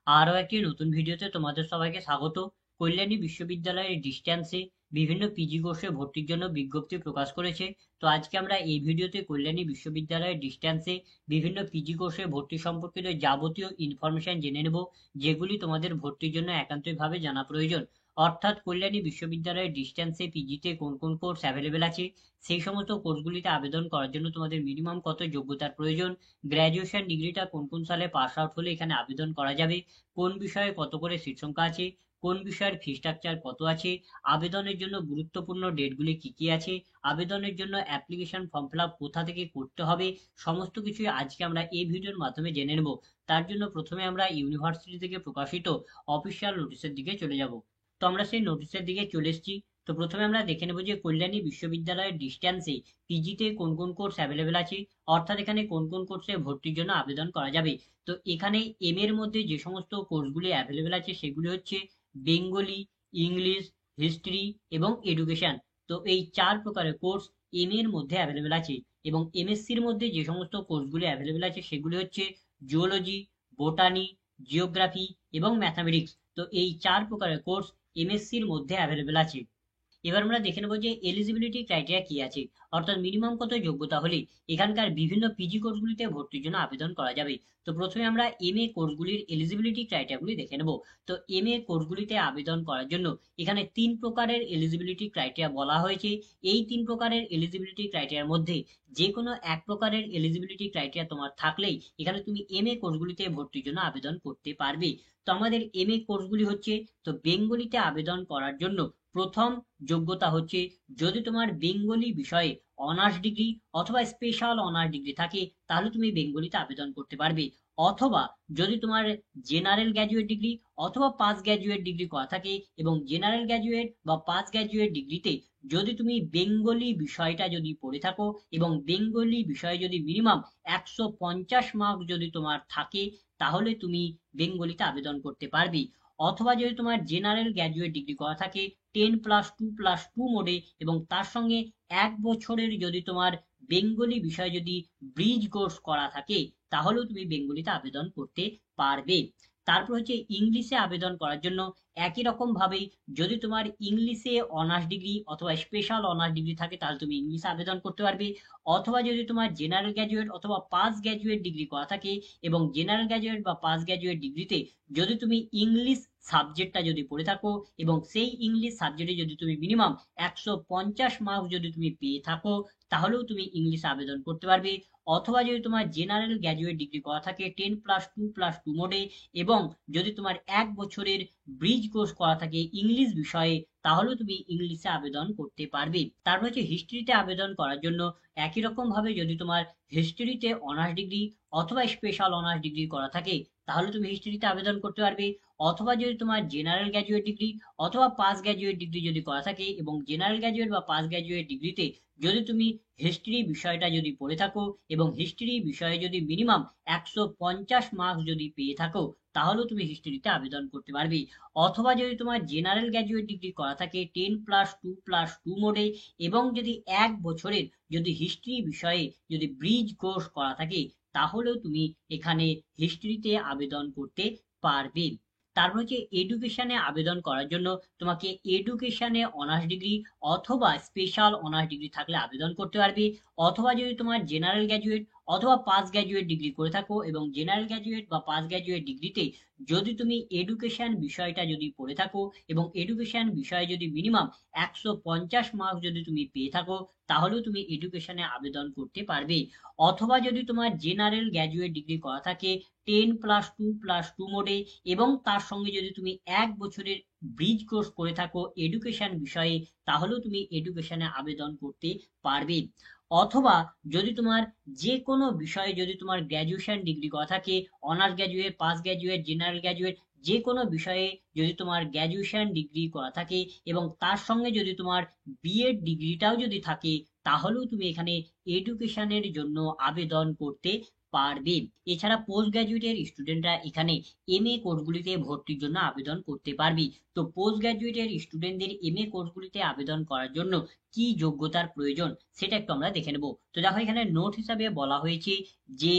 আরো একটি নতুন ভিডিওতে তোমাদের সবাইকে স্বাগত। কল্যাণী বিশ্ববিদ্যালয়ের ডিস্টেন্সে বিভিন্ন পিজি কোর্সে ভর্তির জন্য বিজ্ঞপ্তি প্রকাশ করেছে। তো আজকে আমরা এই ভিডিওতে কল্যাণী বিশ্ববিদ্যালয়ের ডিস্টেন্সে বিভিন্ন পিজি কোর্সে ভর্তি সম্পর্কিত যাবতীয় ইনফরমেশন জেনে নেব, যেগুলি তোমাদের ভর্তির জন্য একান্তভাবে জানা প্রয়োজন। অর্থাৎ কল্যাণী বিশ্ববিদ্যালয়ের ডিস্টেন্সে পিজিতে কোন কোন কোর্স অ্যাভেলেবেল আছে, সেই সমস্ত কোর্সগুলিতে আবেদন করার জন্য তোমাদের মিনিমাম কত যোগ্যতার প্রয়োজন, গ্র্যাজুয়েশন ডিগ্রিটা কোন কোন সালে পাস আউট হলে এখানে আবেদন করা যাবে, কোন বিষয়ে কত করে সিট সংখ্যা আছে, কোন বিষয়ের ফি স্ট্রাকচার কত আছে, আবেদনের জন্য গুরুত্বপূর্ণ ডেটগুলি কি কি আছে, আবেদনের জন্য অ্যাপ্লিকেশন ফর্ম ফিল আপ কোথা থেকে করতে হবে, সমস্ত কিছুই আজকে আমরা এই ভিডিওর মাধ্যমে জেনে নেব। তার জন্য প্রথমে আমরা ইউনিভার্সিটি থেকে প্রকাশিত অফিসিয়াল নোটিশের দিকে চলে যাব। তো আমরা সেই নোটিশের দিকে চলে এসেছি। তো প্রথমে আমরা দেখে নেব যে কল্যাণী বিশ্ববিদ্যালয়ের ডিস্টেন্সে পিজিতে কোন কোন কোর্স অ্যাভেলেবেল আছে, অর্থাৎ এখানে কোন কোন কোর্সে ভর্তির জন্য আবেদন করা যাবে। তো এখানে এম এর মধ্যে যে সমস্ত কোর্সগুলি অ্যাভেলেবেল আছে সেগুলি হচ্ছে বেঙ্গলি, ইংলিশ, হিস্ট্রি এবং এডুকেশন। তো এই চার প্রকারের কোর্স এম এর মধ্যে অ্যাভেলেবেল আছে। এবং এমএসসির মধ্যে যে সমস্ত কোর্সগুলি অ্যাভেলেবেল আছে সেগুলি হচ্ছে জুওলজি, বোটানি, জিওগ্রাফি এবং ম্যাথামেটিক্স। তো এই চার প্রকারের কোর্স এমএসসির মধ্যে অ্যাভেলেবেল আছে। এবার আমরা দেখে নেবো যে এলিজিবিলিটি ক্রাইটেরিয়া কি আছে, অর্থাৎ মিনিমাম কত যোগ্যতা হলে এখানকার বিভিন্ন পিজি কোর্সগুলিতে ভর্তির জন্য আবেদন করা যাবে। তো প্রথমে আমরা এম এ কোর্সগুলির এলিজিবিলিটি ক্রাইটেরিয়াগুলি দেখে নেব। তো এম এ কোর্সগুলিতে আবেদন করার জন্য এখানে তিন প্রকারের এলিজিবিলিটি ক্রাইটেরিয়া বলা হয়েছে। এই তিন প্রকারের এলিজিবিলিটি ক্রাইটেরিয়ার মধ্যে যে কোনো এক প্রকারের এলিজিবিলিটি ক্রাইটেরিয়া তোমার থাকলেই এখানে তুমি এম এ কোর্সগুলিতে ভর্তির জন্য আবেদন করতে পারবে। তো আমাদের এম এ কোর্সগুলি হচ্ছে, তো বেঙ্গলিতে আবেদন করার জন্য প্রথম যোগ্যতা হচ্ছে, যদি তোমার বেঙ্গলি বিষয়ে অনার্স ডিগ্রি অথবা স্পেশাল অনার্স ডিগ্রি থাকে তাহলে তুমি বেঙ্গলিতে আবেদন করতে পারবে। অথবা যদি তোমার জেনারেল গ্র্যাজুয়েট ডিগ্রি অথবা পাস গ্র্যাজুয়েট ডিগ্রি করা থাকে এবং জেনারেল গ্র্যাজুয়েট বা পাস গ্র্যাজুয়েট ডিগ্রিতে যদি তুমি বেঙ্গলি বিষয়টা যদি পড়ে থাকো এবং বেঙ্গলি বিষয়ে যদি মিনিমাম 150 মার্ক যদি তোমার থাকে তাহলে তুমি বেঙ্গলিতে আবেদন করতে পারবে। অথবা যদি তোমার জেনারেল গ্র্যাজুয়েট ডিগ্রি করা থাকে 10+2+2 মোডে এবং তার সঙ্গে 1 বছরের যদি তোমার বেঙ্গলি বিষয়ে যদি ব্রিজ কোর্স করা থাকে তাহলেও তুমি বেঙ্গলিতে আবেদন করতে পারবে। তারপর হচ্ছে ইংলিশে আবেদন করার জন্য একই রকম ভাবেই, যদি তোমার ইংলিশে অনার্স ডিগ্রি অথবা স্পেশাল অনার্স ডিগ্রি থাকে তাহলে তুমি ইংলিশে আবেদন করতে পারবে। অথবা যদি তোমার জেনারেল গ্র্যাজুয়েট অথবা পাস গ্র্যাজুয়েট ডিগ্রি করা থাকে এবং জেনারেল গ্র্যাজুয়েট বা পাস গ্র্যাজুয়েট ডিগ্রিতে যদি তুমি ইংলিশ সাবজেক্টটা যদি পড়ে থাকো এবং সেই ইংলিশ সাবজেক্টে যদি তুমি মিনিমাম 150 মার্ক যদি তুমি পেয়ে থাকো তাহলেও তুমি ইংলিশে আবেদন করতে পারবে। অথবা যদি তোমার জেনারেল গ্র্যাজুয়েট ডিগ্রি করা থাকে 10+2+2 মোডে এবং যদি তোমার 1 বছরের ব্রিজ কোর্স করা থাকে ইংলিশ বিষয়ে তাহলেও তুমি ইংলিশে আবেদন করতে পারবে। তারপর হচ্ছে হিস্ট্রিতে আবেদন করার জন্য একই রকম ভাবে, যদি তোমার হিস্ট্রিতে অনার্স ডিগ্রি অথবা স্পেশাল অনার্স ডিগ্রি করা থাকে তাহলে তুমি হিস্ট্রিতে আবেদন করতে পারবে। অথবা যদি তোমার জেনারেল গ্র্যাজুয়েট ডিগ্রি অথবা পাস গ্র্যাজুয়েট ডিগ্রি যদি করা থাকে এবং জেনারেল গ্র্যাজুয়েট বা পাস গ্র্যাজুয়েট ডিগ্রিতে যদি তুমি হিস্ট্রি বিষয়টা যদি পড়ে থাকো এবং হিস্ট্রি বিষয়ে যদি মিনিমাম 150 মার্কস যদি পেয়ে থাকো তাহলেও তুমি হিস্ট্রিতে আবেদন করতে পারবে। অথবা যদি তোমার জেনারেল গ্র্যাজুয়েট ডিগ্রি করা থাকে 10+2+2 মোডে এবং যদি 1 বছরের যদি হিস্ট্রি বিষয়ে যদি ব্রিজ কোর্স করা থাকে তাহলেও তুমি এখানে হিস্ট্রিতে আবেদন করতে পারবে। তারপর হচ্ছে এডুকেশনে আবেদন করার জন্য তোমাকে এডুকেশনে অনার্স ডিগ্রি অথবা স্পেশাল অনার্স ডিগ্রি থাকলে আবেদন করতে পারবে। অথবা যদি তোমার জেনারেল গ্র্যাজুয়েট অথবা পাস গ্র্যাজুয়েট ডিগ্রি করে থাকো এবং জেনারেল গ্র্যাজুয়েট বা পাস গ্র্যাজুয়েট ডিগ্রিতে যদি তুমি এডুকেশন বিষয়টা যদি পড়ে থাকো এবং এডুকেশন বিষয়ে যদি মিনিমাম 150 মার্ক যদি তুমি পেয়ে থাকো তাহলেও তুমি এডুকেশনে আবেদন করতে পারবে। অথবা যদি তোমার জেনারেল গ্র্যাজুয়েট ডিগ্রি করা থাকে 10+2+2 মোডে এবং তার সঙ্গে যদি তুমি 1 বছরের ব্রিজ কোর্স করে থাকো এডুকেশন বিষয়ে তাহলেও তুমি এডুকেশনে আবেদন করতে পারবে। অথবা যদি তোমার যে কোনো বিষয়ে যদি তোমার গ্র্যাজুয়েশন ডিগ্রি করা থাকে, honours graduate, pass graduate, general graduate, যে কোনো বিষয়ে যদি তোমার গ্র্যাজুয়েশন ডিগ্রি করা থাকে এবং তার সঙ্গে যদি তোমার বিএড ডিগ্রিটাও যদি থাকে তাহলেও তুমি এখানে এডুকেশনের জন্য আবেদন করতে পারবে। এছাড়া পোস্ট গ্রাজুয়েটের স্টুডেন্টরা এখানে এম এ কোর্সগুলিতে ভর্তির জন্য আবেদন করতে পারবে। তো পোস্ট গ্রাজুয়েটের স্টুডেন্টদের এম এ কোর্সগুলিতে আবেদন করার জন্য কি যোগ্যতার প্রয়োজন সেটা একটু আমরা দেখে নেব। তো দেখো এখানে নোট হিসাবে বলা হয়েছে যে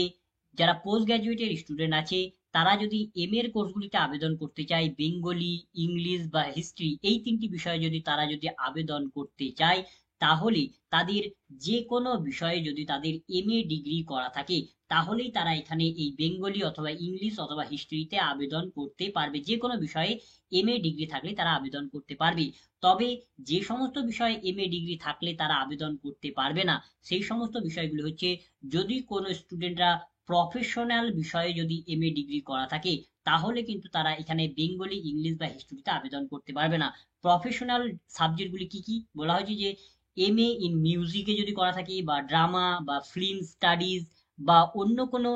যারা পোস্ট গ্রাজুয়েটের স্টুডেন্ট আছে তারা যদি এম এর কোর্সগুলিতে আবেদন করতে চায়, বেঙ্গলি, ইংলিশ বা হিস্ট্রি এই তিনটি বিষয়ে যদি তারা যদি আবেদন করতে চায়, তাহলে তাদের যে কোনো বিষয়ে যদি তাদের এমএ ডিগ্রি করা থাকে, তাহলেই তারা এখানে এই বেঙ্গলি অথবা ইংলিশ অথবা হিস্ট্রিতে আবেদন করতে পারবে। যে কোনো বিষয়ে এমএ ডিগ্রি থাকলে তারা আবেদন করতে পারবে। তবে যে সমস্ত বিষয়ে এমএ ডিগ্রি থাকলে তারা আবেদন করতে পারবে না, সেই সমস্ত বিষয়গুলো হচ্ছে, যদি কোনো স্টুডেন্টরা প্রফেশনাল বিষয়ে যদি এমএ ডিগ্রি করা থাকে, তাহলে কিন্তু তারা এখানে বেঙ্গলি, ইংলিশ বা হিস্ট্রিতে আবেদন করতে পারবে না। প্রফেশনাল সাবজেক্টগুলি কি কি বলা হয়েছে, যে এমএ ইন মিউজিকে যদি করা থাকে, বা ড্রামা বা ফিল্ম স্টাডিজ, বা অন্য কোনো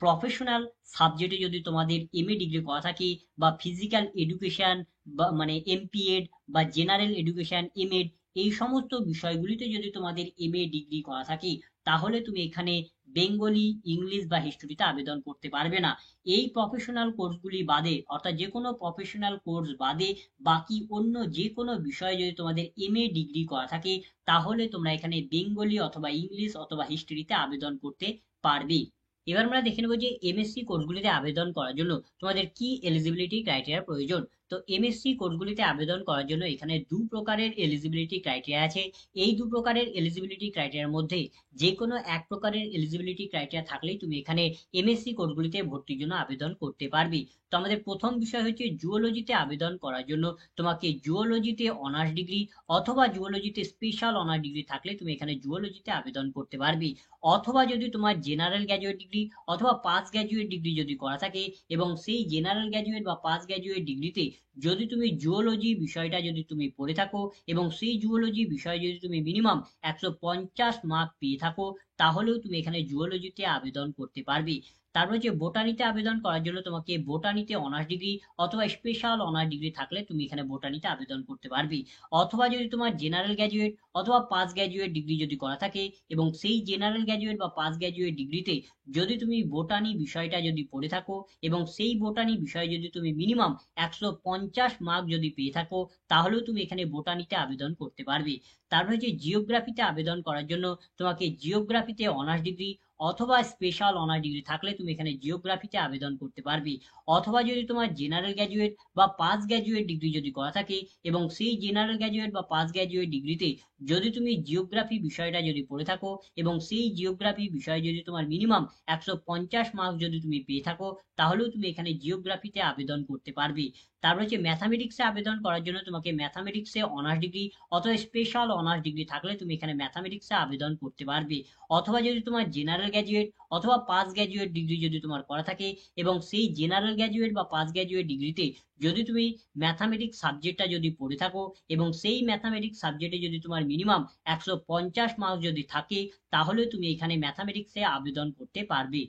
প্রফেশনাল সাবজেক্টে যদি তোমাদের এমএ ডিগ্রি করা থাকে, বা ফিজিক্যাল এডুকেশন বা মানে এমপিএড, বা জেনারেল এডুকেশন এমএড, এই সমস্ত বিষয়গুলিতে যদি তোমাদের এমএ ডিগ্রি করা থাকে, তাহলে তুমি এখানে বেঙ্গলি, ইংলিশ বা হিস্ট্রিতে আবেদন করতে পারবে না। এই প্রফেশনাল কোর্সগুলি বাদে, অর্থাৎ যে কোনো প্রফেশনাল কোর্স বাদে বাকি অন্য যে কোনো বিষয়ে যদি তোমাদের এমএ ডিগ্রি করা থাকে, তাহলে তোমরা এখানে বেঙ্গলি অথবা ইংলিশ অথবা হিস্ট্রিতে আবেদন করতে পারবে। এবার আমরা দেখে নেবো যে এমএসসি কোর্সগুলিতে আবেদন করার জন্য তোমাদের কি এলিজিবিলিটি ক্রাইটেরিয়া প্রয়োজন। তো এমএসসি কোর্সগুলিতে আবেদন করার জন্য এখানে দু প্রকারের এলিজিবিলিটি ক্রাইটেরিয়া আছে। এই দু প্রকারের এলিজিবিলিটি ক্রাইটেরিয়ার মধ্যে যে কোনো এক প্রকারের এলিজিবিলিটি ক্রাইটেরিয়া থাকলেই তুমি এখানে এমএসসি কোর্সগুলিতে ভর্তির জন্য আবেদন করতে পারবে। তো আমাদের প্রথম বিষয় হচ্ছে, জুওলজিতে আবেদন করার জন্য তোমাকে জুওলজিতে অনার্স ডিগ্রি অথবা জুওলজিতে স্পেশাল অনার্স ডিগ্রি থাকলে তুমি এখানে জুওলজিতে আবেদন করতে পারবে। অথবা যদি তোমার জেনারেল গ্র্যাজুয়েট ডিগ্রি অথবা পাস গ্র্যাজুয়েট ডিগ্রি যদি করা থাকে, এবং সেই জেনারেল গ্র্যাজুয়েট বা পাস গ্র্যাজুয়েট ডিগ্রিতে যদি তুমি জুওলজি বিষয়টা যদি তুমি পড়ে থাকো, এবং সেই জুওলজি বিষয়ে যদি তুমি মিনিমাম 150 মার্ক পেয়ে থাকো, তাহলেও তুমি এখানে জুওলজিতে আবেদন করতে পারবে। তারপর হচ্ছে বোটানিতে আবেদন করার জন্য তোমাকে বোটানিতে অনার্স ডিগ্রি অথবা স্পেশাল অনার্স ডিগ্রি থাকলে তুমি এখানে বোটানিতে আবেদন করতে পারবে। অথবা যদি তোমার জেনারেল গ্র্যাজুয়েট অথবা পাস গ্র্যাজুয়েট ডিগ্রি যদি করা থাকে, এবং সেই জেনারেল গ্র্যাজুয়েট বা পাস গ্র্যাজুয়েট ডিগ্রিতে যদি তুমি বোটানি বিষয়টা যদি পড়ে থাকো, এবং সেই বোটানি বিষয়ে যদি তুমি মিনিমাম 150 মার্ক যদি পেয়ে থাকো, তাহলেও তুমি এখানে বোটানিতে আবেদন করতে পারবে। তারপর হচ্ছে জিওগ্রাফিতে আবেদন করার জন্য তোমাকে জিওগ্রাফিতে অনার্স ডিগ্রি অথবা স্পেশাল অনার্স ডিগ্রি থাকলে তুমি এখানে জিওগ্রাফিতে আবেদন করতে পারবে। অথবা যদি তোমার জেনারেল গ্র্যাজুয়েট বা পাস গ্র্যাজুয়েট ডিগ্রি যদি করা থাকে, এবং সেই জেনারেল গ্র্যাজুয়েট বা পাস গ্র্যাজুয়েট ডিগ্রিতে যদি তুমি জিওগ্রাফি বিষয়টা যদি পড়ে থাকো, এবং সেই জিওগ্রাফি বিষয়ে যদি তোমার মিনিমাম 150 মার্ক যদি তুমি পেয়ে থাকো, তাহলেও তুমি এখানে জিওগ্রাফিতে আবেদন করতে পারবে। তারপর হচ্ছে ম্যাথামেটিক্সে আবেদন করার জন্য তোমাকে ম্যাথামেটিক্সে অনার্স ডিগ্রি অথবা স্পেশাল অনার্স ডিগ্রি থাকলে তুমি এখানে ম্যাথামেটিক্সে আবেদন করতে পারবে। অথবা যদি তোমার জেনারেল গ্র্যাজুয়েট অথবা পাস গ্র্যাজুয়েট ডিগ্রি যদি তোমার করা থাকে, এবং সেই জেনারেল গ্র্যাজুয়েট বা পাস গ্র্যাজুয়েট ডিগ্রিতে যদি তুমি ম্যাথামেটিক্স সাবজেক্টটা যদি পড়ে থাকো, এবং সেই ম্যাথামেটিক্স সাবজেক্টে যদি তোমার মিনিমাম 150 মার্ক যদি থাকে, তাহলে তুমি এখানে ম্যাথামেটিক্সে আবেদন করতে পারবে।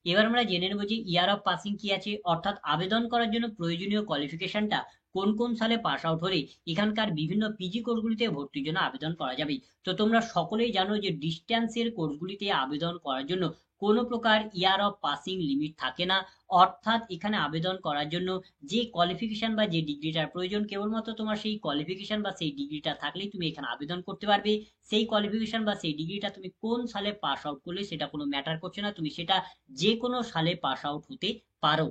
এবার আমরা জেনে নেব যে ইয়ার অফ পাসিং কি আছে, অর্থাৎ আবেদন করার জন্য প্রয়োজনীয় কোয়ালিফিকেশনটা কোন কোন সালে পাস আউট হলে এখানকার বিভিন্ন পিজি কোর্সগুলিতে ভর্তির জন্য আবেদন করা যাবে। তো তোমরা সকলেই জানো যে ডিস্টেন্সের কোর্সগুলিতে আবেদন করার জন্য কোনো প্রকার ইয়ার অফ পাসিং লিমিট থাকে না। অর্থাৎ এখানে আবেদন করার জন্য যে কোয়ালিফিকেশন বা যে ডিগ্রিটার প্রয়োজন, কেবলমাত্র তোমার সেই কোয়ালিফিকেশন বা সেই ডিগ্রিটা থাকলেই তুমি এখানে আবেদন করতে পারবে। সেই কোয়ালিফিকেশন বা সেই ডিগ্রিটা তুমি কোন সালে পাস আউট করলে সেটা কোনো ম্যাটার করছে না, তুমি সেটা যে কোনো সালে পাস আউট হতে পারো।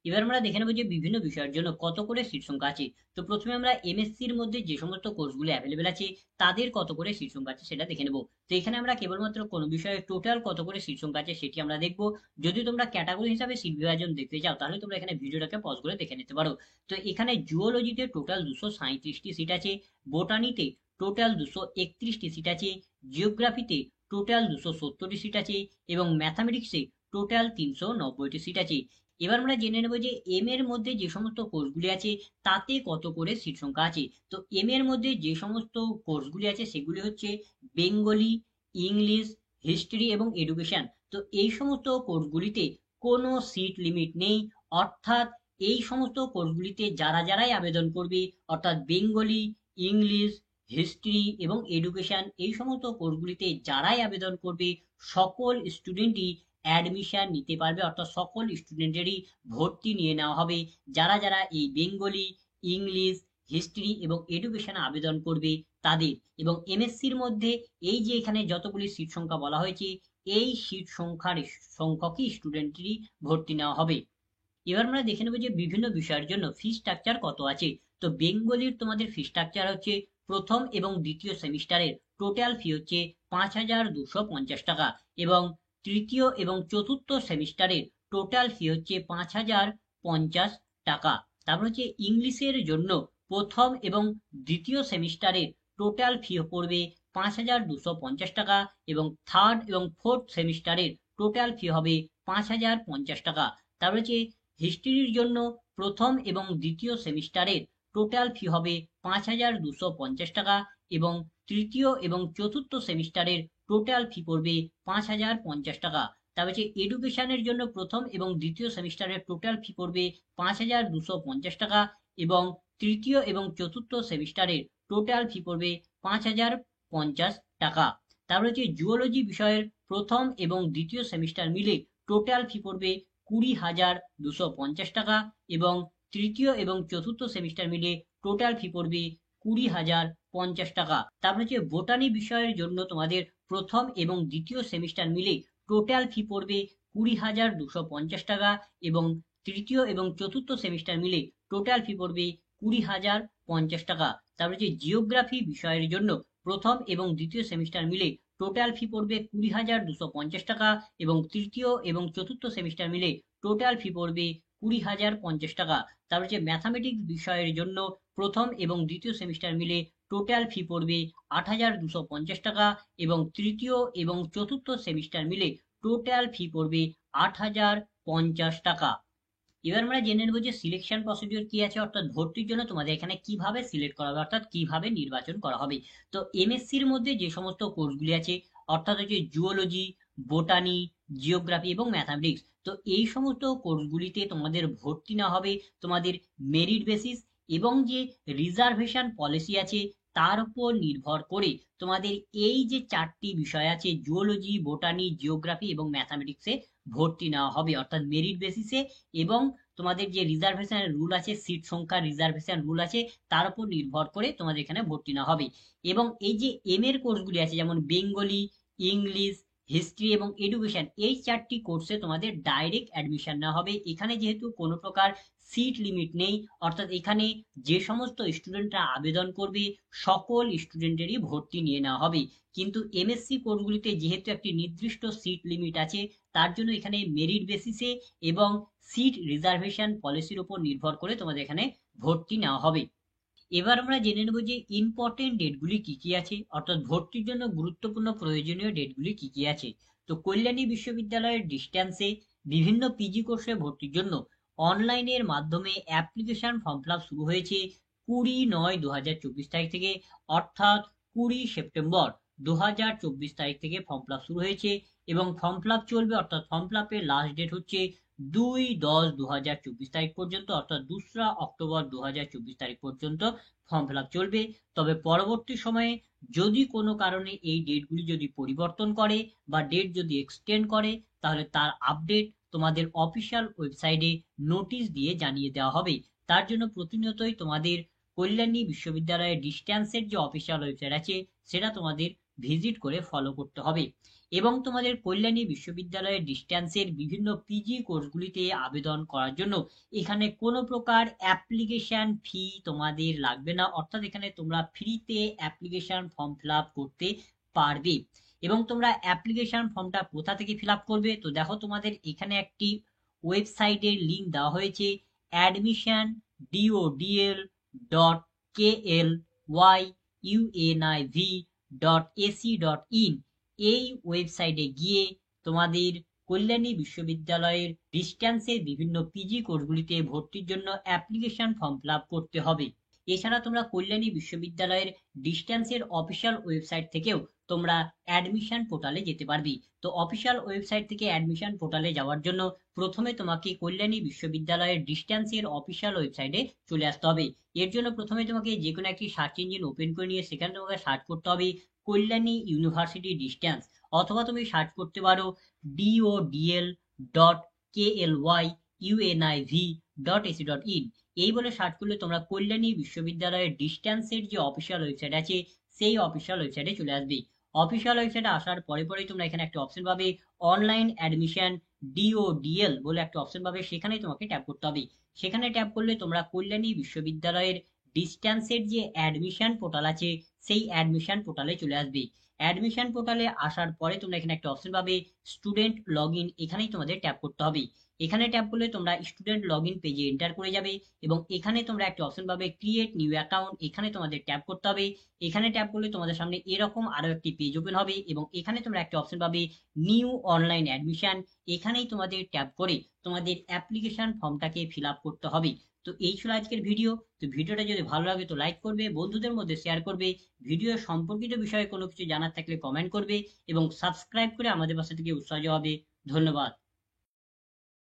এবার আমরা দেখে নেবো যে বিভিন্ন বিষয়ের জন্য কত করে সিট সংখ্যা আছে। তো প্রথমে আমরা এমএসসির মধ্যে যে সমস্ত কোর্সগুলো অ্যাভেলেবেল আছে তাদের কত করে সিট সংখ্যা আছে সেটা দেখে নেবো। তো এখানে আমরা কেবলমাত্র কোন বিষয়ে টোটাল কত করে সিট সংখ্যা আছে সেটি আমরা দেখবো। যদি তোমরা ক্যাটাগরি হিসাবে সিট বিভাজন দেখতে চাও, তাহলে তোমরা এখানে ভিডিওটাকে পজ করে দেখে নিতে পারো। তো এখানে জুওলজিতে টোটাল 237টি সিট আছে, বোটানিতে টোটাল 231টি সিট আছে, জিওগ্রাফিতে টোটাল 270টি সিট আছে, এবং ম্যাথামেটিক্সে টোটাল 390টি সিট আছে। এবার আমরা জেনে নেব যে এম এর মধ্যে যে সমস্ত কোর্সগুলি আছে তাতে কত করে সিট সংখ্যা আছে। তো এম এর মধ্যে যে সমস্ত কোর্সগুলি আছে সেগুলি হচ্ছে বেঙ্গলি, ইংলিশ, হিস্ট্রি এবং এডুকেশন। তো এই সমস্ত কোর্সগুলিতে কোনো সিট লিমিট নেই। অর্থাৎ এই সমস্ত কোর্সগুলিতে যারা যারাই আবেদন করবে, অর্থাৎ বেঙ্গলি, ইংলিশ, হিস্ট্রি এবং এডুকেশন এই সমস্ত কোর্সগুলিতে যারাই আবেদন করবে, সকল স্টুডেন্টই অ্যাডমিশন নিতে পারবে, অর্থাৎ সকল স্টুডেন্টেরই ভর্তি নিয়ে নেওয়া হবে। যারা যারা এই বেঙ্গলি, ইংলিশ, হিস্ট্রি এবং এডুকেশনে আবেদন করবে তাদের। এবং এমএসসির মধ্যে এই যে এখানে যতগুলি সিট সংখ্যা বলা হয়েছে, এই সিট সংখ্যার সংখ্যকই স্টুডেন্টেরই ভর্তি নেওয়া হবে। এবার আমরা দেখে নেবো যে বিভিন্ন বিষয়ের জন্য ফি স্ট্রাকচার কত আছে। তো বেঙ্গলির তোমাদের ফি স্ট্রাকচার হচ্ছে প্রথম এবং দ্বিতীয় সেমিস্টারের টোটাল ফি হচ্ছে 5,250 টাকা, এবং তৃতীয় এবং চতুর্থ সেমিস্টারের টোটাল ফি হচ্ছে 5,050 টাকা। তারপর হচ্ছে ইংলিশের জন্য প্রথম এবং দ্বিতীয় সেমিস্টারের টোটাল ফি পড়বে 5,250 টাকা, এবং থার্ড এবং ফোর্থ সেমিস্টারের টোটাল ফি হবে 5,050 টাকা। তারপর হচ্ছে হিস্ট্রির জন্য প্রথম এবং দ্বিতীয় সেমিস্টারের টোটাল ফি হবে 5,250 টাকা, এবং তৃতীয় এবং চতুর্থ সেমিস্টারের টোটাল ফি পড়বে 5,050 টাকা। তারপর হচ্ছে এডুকেশনের জন্য প্রথম এবং দ্বিতীয় সেমিস্টারের টোটাল ফি পড়বে 5,250 টাকা, এবং তৃতীয় এবং চতুর্থ সেমিস্টারের টোটাল ফি পড়বে 5,050 টাকা। তারপর হচ্ছে জুওলজি বিষয়ের প্রথম এবং দ্বিতীয় সেমিস্টার মিলে টোটাল ফি পড়বে 20,250 টাকা, এবং তৃতীয় এবং চতুর্থ সেমিস্টার মিলে টোটাল ফি পড়বে 20,050 টাকা। তারপর হচ্ছে বোটানি বিষয়ের জন্য তোমাদের প্রথম এবং দ্বিতীয় সেমিস্টার মিলে টোটাল ফি পড়বে 20,250 টাকা, এবং তৃতীয় এবং চতুর্থ সেমিস্টার মিলে টোটাল ফি পড়বে 20,050 টাকা। তারপর হচ্ছে জিওগ্রাফি বিষয়ের জন্য প্রথম এবং দ্বিতীয় সেমিস্টার মিলে টোটাল ফি পড়বে 20,250 টাকা, এবং তৃতীয় এবং চতুর্থ সেমিস্টার মিলে টোটাল ফি পড়বে 20,050 টাকা। তারপর হচ্ছে ম্যাথামেটিক্স বিষয়ের জন্য প্রথম এবং দ্বিতীয় সেমিস্টার মিলে টোটাল ফি পড়বে 8,250 টাকা, এবং তৃতীয় এবং চতুর্থ সেমিস্টার মিলে টোটাল ফি পড়বে 8,050 টাকা। এবার আমরা জেনে নেবো যে সিলেকশন প্রসিডিওর কি আছে, অর্থাৎ ভর্তির জন্য তোমাদের এখানে কিভাবে সিলেক্ট করা হবে, অর্থাৎ কিভাবে নির্বাচন করা হবে। তো এমএসসির মধ্যে যে সমস্ত কোর্সগুলি আছে, অর্থাৎ হচ্ছে জুওলজি, বোটানি, জিওগ্রাফি এবং ম্যাথামেটিক্স, তো এই সমস্ত কোর্সগুলিতে তোমাদের ভর্তি না হবে তোমাদের মেরিট বেসিস এবং যে রিজার্ভেশন পলিসি আছে তার উপর নির্ভর করে তোমাদের এই যে চারটি বিষয় আছে জুওলজি, বোটানি, জিওগ্রাফি এবং ম্যাথামেটিক্সে ভর্তি নেওয়া হবে, অর্থাৎ মেরিট বেসিসে, এবং তোমাদের যে রিজার্ভেশন রুল আছে, সিট সংখ্যা রিজার্ভেশন রুল আছে, তার উপর নির্ভর করে তোমাদের এখানে ভর্তি নেওয়া হবে। এবং এই যে এম এর কোর্সগুলি আছে যেমন বেঙ্গলি, ইংলিশ, হিস্ট্রি এবং এডুকেশন, এই চারটি কোর্সে তোমাদের ডাইরেক্ট অ্যাডমিশন নেওয়া হবে। এখানে যেহেতু কোনো প্রকার সিট লিমিট নেই, অর্থাৎ এখানে যে সমস্ত স্টুডেন্টরা আবেদন করবে সকল স্টুডেন্টেরই ভর্তি নিয়ে নেওয়া হবে। কিন্তু এমএসসি কোর্সগুলিতে যেহেতু একটি নির্দিষ্ট সিট লিমিট আছে, তার জন্য এখানে মেরিট বেসিসে এবং সিট রিজার্ভেশন পলিসির উপর নির্ভর করে তোমাদের এখানে ভর্তি নেওয়া হবে। এবার আমরা জেনে নেব যে ইম্পর্টেন্ট ডেটগুলি কি কি আছে, অর্থাৎ ভর্তির জন্য গুরুত্বপূর্ণ প্রয়োজনীয় ডেটগুলি কি কি আছে। তো কল্যাণী বিশ্ববিদ্যালয়ের ডিস্টেন্সে বিভিন্ন পিজি কোর্সে ভর্তির জন্য অনলাইনের মাধ্যমে অ্যাপ্লিকেশন ফর্ম ফিল আপ শুরু হয়েছে 20/9/2024 তারিখ থেকে, অর্থাৎ 20 সেপ্টেম্বর 2024 তারিখ থেকে ফর্ম ফিল আপ শুরু হয়েছে, এবং ফর্ম ফিল আপ চলবে, অর্থাৎ ফর্ম ফিল আপের লাস্ট ডেট হচ্ছে 2/10/2024 তারিখ পর্যন্ত, অর্থাৎ 2রা অক্টোবর 2024 তারিখ পর্যন্ত ফর্ম ফিল আপ চলবে। তবে পরবর্তী সময়ে যদি কোনো কারণে এই ডেটগুলি যদি পরিবর্তন করে বা ডেট যদি এক্সটেন্ড করে, তাহলে তার আপডেট তোমাদের অফিসিয়াল ওয়েবসাইটে নোটিশ দিয়ে জানিয়ে দেওয়া হবে। তার জন্য প্রতিনিয়তই তোমাদের কল্যাণী বিশ্ববিদ্যালয়ের ডিস্টেন্সের যে অফিসিয়াল ওয়েবসাইট আছে সেটা তোমাদের ভিজিট করে ফলো করতে হবে। এবং তোমাদের কল্যাণী বিশ্ববিদ্যালয়ের ডিস্টেন্সের বিভিন্ন পিজি কোর্সগুলিতে আবেদন করার জন্য এখানে কোনো প্রকার অ্যাপ্লিকেশন ফি তোমাদের লাগবে না, অর্থাৎ এখানে তোমরা ফ্রিতে অ্যাপ্লিকেশন ফর্ম ফিল আপ করতে পারবে। এবং তোমরা অ্যাপ্লিকেশন ফর্মটা কোথা থেকে ফিল আপ করবে, তো দেখো তোমাদের এখানে একটি ওয়েবসাইটের লিঙ্ক দেওয়া হয়েছে admission.dodl.kulniv.ac.in। এই ওয়েবসাইটে গিয়ে তোমাদের কল্যাণী বিশ্ববিদ্যালয়ের ডিস্টেন্সের বিভিন্ন পিজি কোর্সগুলিতে ভর্তির জন্য অ্যাপ্লিকেশন ফর্ম ফিল আপ করতে হবে। এছাড়া তোমরা কল্যাণী বিশ্ববিদ্যালয়ের ডিস্টেন্সের অফিসিয়াল ওয়েবসাইট থেকেও তোমরা অ্যাডমিশন পোর্টালে যেতে পারবে। তো অফিসিয়াল ওয়েবসাইট থেকে অ্যাডমিশন পোর্টালে যাওয়ার জন্য প্রথমে তোমাকে কল্যাণী বিশ্ববিদ্যালয়ের ডিস্টেন্সের অফিসিয়াল ওয়েবসাইটে চলে আসতে হবে। এর জন্য প্রথমে তোমাকে যে কোনো একটি সার্চ ইঞ্জিন ওপেন করে নিয়ে সেখানে তোমাকে সার্চ করতে হবে কল্যাণী ইউনিভার্সিটি ডিস্টেন্স, অথবা তুমি সার্চ করতে পারো dodl.kluiniv.ac.in। এই বলে সার্চ করলে তোমরা কল্যাণী বিশ্ববিদ্যালয়ের ডিস্টেন্সের যে অফিসিয়াল ওয়েবসাইট আছে সেই অফিসিয়াল ওয়েবসাইটে চলে আসবে। অফিসিয়াল ওয়েবসাইটে আসার পরে পরেই তোমরা এখানে একটা অপশন পাবে অনলাইন অ্যাডমিশন DODL বলে একটা অপশন পাবে, সেখানেই তোমাকে ট্যাপ করতে হবে। সেখানে ট্যাপ করলে তোমরা কল্যাণী বিশ্ববিদ্যালয়ের ডিস্ট্যান্সের যে অ্যাডমিশন পোর্টাল আছে সেই অ্যাডমিশন পোর্টালে চলে আসবে। অ্যাডমিশন পোর্টালে আসার পরে তোমরা এখানে একটা অপশন পাবে স্টুডেন্ট লগ ইন, এখানেই তোমাদের ট্যাপ করতে হবে। এখানে ট্যাপ করলে তোমরা স্টুডেন্ট লগ ইন পেজে এন্টার করে যাবে এবং এখানে তোমরা একটা অপশন পাবে ক্রিয়েট নিউ অ্যাকাউন্ট, এখানে তোমাদের ট্যাপ করতে হবে। এখানে ট্যাপ করলে তোমাদের সামনে এরকম আরো একটি পেজ ওপেন হবে এবং এখানে তোমরা একটা অপশন পাবে নিউ অনলাইন অ্যাডমিশন, এখানেই তোমাদের ট্যাপ করে তোমাদের অ্যাপ্লিকেশন ফর্মটাকে ফিল আপ করতে হবে। তো এই ছিল আজকের ভিডিও। তো ভিডিওটা যদি ভালো লাগে তো লাইক করবে, বন্ধুদের মধ্যে শেয়ার করবে, ভিডিও সম্পর্কিত বিষয়ে কোনো কিছু জানার থাকলে কমেন্ট করবে এবং সাবস্ক্রাইব করে আমাদের পাশে থেকে উৎসাহ হবে। ধন্যবাদ।